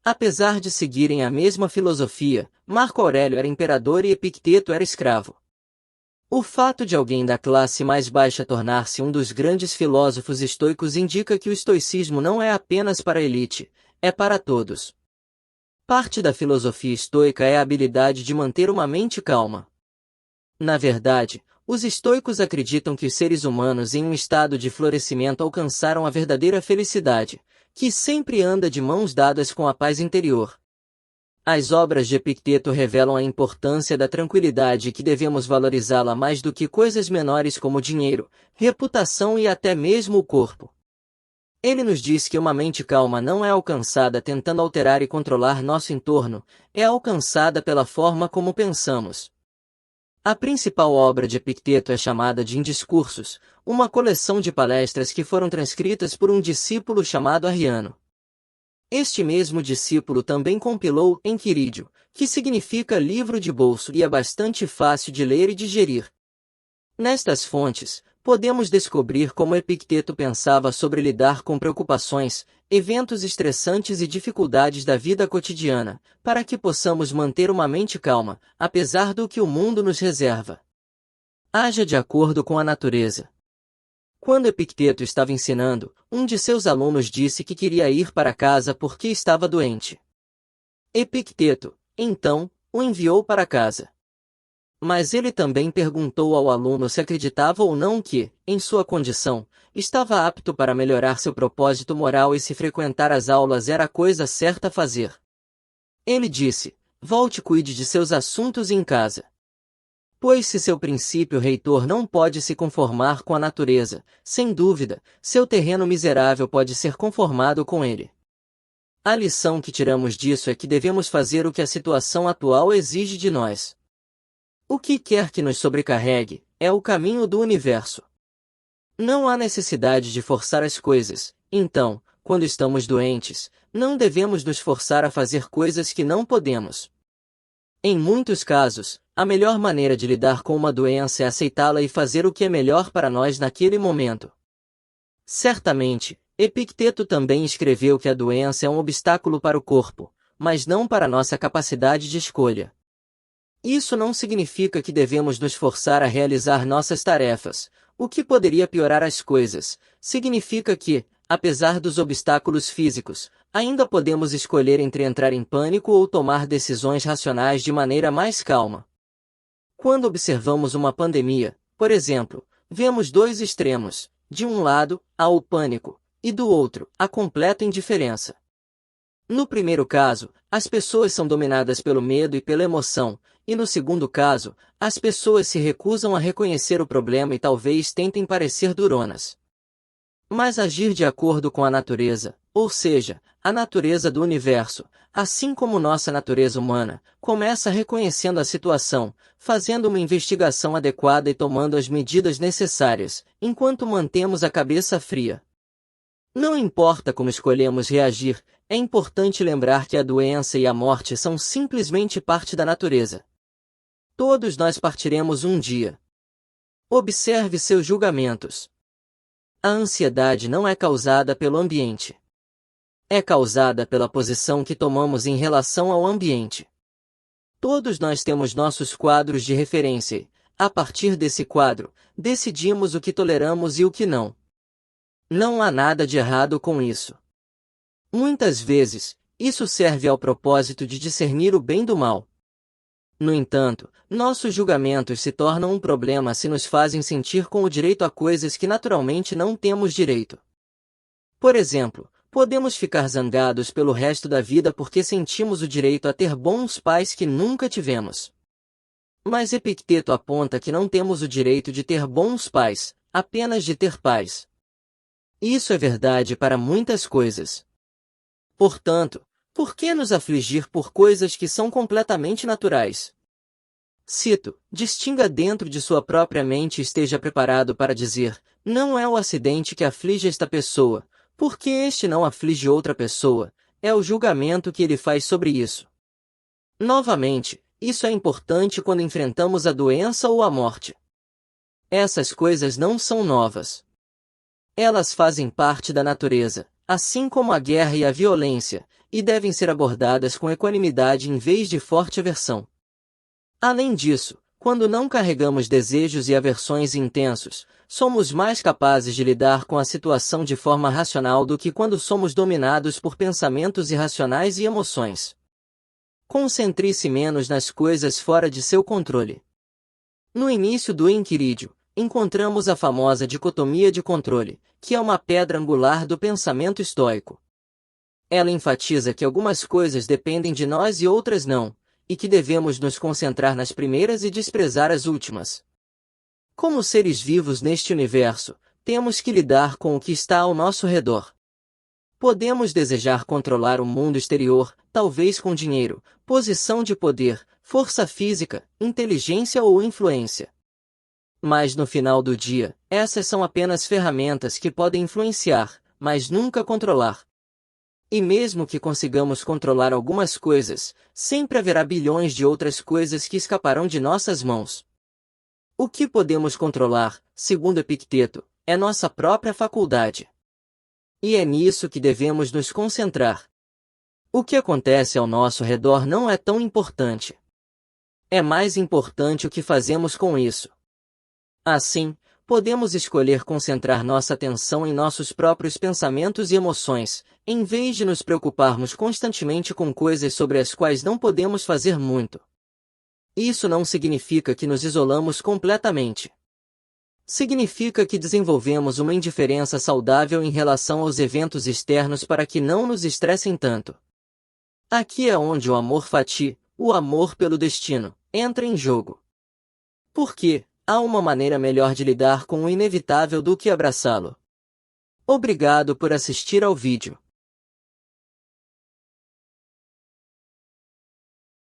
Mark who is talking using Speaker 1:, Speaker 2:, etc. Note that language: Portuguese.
Speaker 1: Apesar de seguirem a mesma filosofia, Marco Aurélio era imperador e Epicteto era escravo. O fato de alguém da classe mais baixa tornar-se um dos grandes filósofos estoicos indica que o estoicismo não é apenas para a elite, é para todos. Parte da filosofia estoica é a habilidade de manter uma mente calma. Na verdade, os estoicos acreditam que os seres humanos em um estado de florescimento alcançaram a verdadeira felicidade, que sempre anda de mãos dadas com a paz interior. As obras de Epicteto revelam a importância da tranquilidade e que devemos valorizá-la mais do que coisas menores como dinheiro, reputação e até mesmo o corpo. Ele nos diz que uma mente calma não é alcançada tentando alterar e controlar nosso entorno, é alcançada pela forma como pensamos. A principal obra de Epicteto é chamada de Indiscursos, uma coleção de palestras que foram transcritas por um discípulo chamado Arriano. Este mesmo discípulo também compilou Enquiridio, que significa livro de bolso e é bastante fácil de ler e digerir. Nestas fontes, podemos descobrir como Epicteto pensava sobre lidar com preocupações, eventos estressantes e dificuldades da vida cotidiana, para que possamos manter uma mente calma, apesar do que o mundo nos reserva. Haja de acordo com a natureza. Quando Epicteto estava ensinando, um de seus alunos disse que queria ir para casa porque estava doente. Epicteto, então, o enviou para casa. Mas ele também perguntou ao aluno se acreditava ou não que, em sua condição, estava apto para melhorar seu propósito moral e se frequentar as aulas era a coisa certa a fazer. Ele disse: volte e cuide de seus assuntos em casa. Pois se seu princípio reitor não pode se conformar com a natureza, sem dúvida, seu terreno miserável pode ser conformado com ele. A lição que tiramos disso é que devemos fazer o que a situação atual exige de nós. O que quer que nos sobrecarregue, é o caminho do universo. Não há necessidade de forçar as coisas, então, quando estamos doentes, não devemos nos forçar a fazer coisas que não podemos. Em muitos casos, a melhor maneira de lidar com uma doença é aceitá-la e fazer o que é melhor para nós naquele momento. Certamente, Epicteto também escreveu que a doença é um obstáculo para o corpo, mas não para nossa capacidade de escolha. Isso não significa que devemos nos forçar a realizar nossas tarefas, o que poderia piorar as coisas. Significa que, apesar dos obstáculos físicos, ainda podemos escolher entre entrar em pânico ou tomar decisões racionais de maneira mais calma. Quando observamos uma pandemia, por exemplo, vemos dois extremos: de um lado, há o pânico, e do outro, a completa indiferença. No primeiro caso, as pessoas são dominadas pelo medo e pela emoção, e no segundo caso, as pessoas se recusam a reconhecer o problema e talvez tentem parecer duronas. Mas agir de acordo com a natureza, ou seja, a natureza do universo, assim como nossa natureza humana, começa reconhecendo a situação, fazendo uma investigação adequada e tomando as medidas necessárias, enquanto mantemos a cabeça fria. Não importa como escolhemos reagir, é importante lembrar que a doença e a morte são simplesmente parte da natureza. Todos nós partiremos um dia. Observe seus julgamentos. A ansiedade não é causada pelo ambiente. É causada pela posição que tomamos em relação ao ambiente. Todos nós temos nossos quadros de referência e, a partir desse quadro, decidimos o que toleramos e o que não. Não há nada de errado com isso. Muitas vezes, isso serve ao propósito de discernir o bem do mal. No entanto, nossos julgamentos se tornam um problema se nos fazem sentir com o direito a coisas que naturalmente não temos direito. Por exemplo, podemos ficar zangados pelo resto da vida porque sentimos o direito a ter bons pais que nunca tivemos. Mas Epicteto aponta que não temos o direito de ter bons pais, apenas de ter pais. Isso é verdade para muitas coisas. Portanto, por que nos afligir por coisas que são completamente naturais? Cito: distinga dentro de sua própria mente e esteja preparado para dizer: não é o acidente que aflige esta pessoa, porque este não aflige outra pessoa, é o julgamento que ele faz sobre isso. Novamente, isso é importante quando enfrentamos a doença ou a morte. Essas coisas não são novas. Elas fazem parte da natureza, assim como a guerra e a violência, e devem ser abordadas com equanimidade em vez de forte aversão. Além disso, quando não carregamos desejos e aversões intensos, somos mais capazes de lidar com a situação de forma racional do que quando somos dominados por pensamentos irracionais e emoções. Concentre-se menos nas coisas fora de seu controle. No início do Enquiridio, encontramos a famosa dicotomia de controle, que é uma pedra angular do pensamento estoico. Ela enfatiza que algumas coisas dependem de nós e outras não, e que devemos nos concentrar nas primeiras e desprezar as últimas. Como seres vivos neste universo, temos que lidar com o que está ao nosso redor. Podemos desejar controlar o mundo exterior, talvez com dinheiro, posição de poder, força física, inteligência ou influência. Mas no final do dia, essas são apenas ferramentas que podem influenciar, mas nunca controlar. E mesmo que consigamos controlar algumas coisas, sempre haverá bilhões de outras coisas que escaparão de nossas mãos. O que podemos controlar, segundo Epicteto, é nossa própria faculdade. E é nisso que devemos nos concentrar. O que acontece ao nosso redor não é tão importante. É mais importante o que fazemos com isso. Assim, podemos escolher concentrar nossa atenção em nossos próprios pensamentos e emoções, em vez de nos preocuparmos constantemente com coisas sobre as quais não podemos fazer muito. Isso não significa que nos isolamos completamente. Significa que desenvolvemos uma indiferença saudável em relação aos eventos externos para que não nos estressem tanto. Aqui é onde o amor fati, o amor pelo destino, entra em jogo. Porque há uma maneira melhor de lidar com o inevitável do que abraçá-lo. Obrigado por assistir ao vídeo.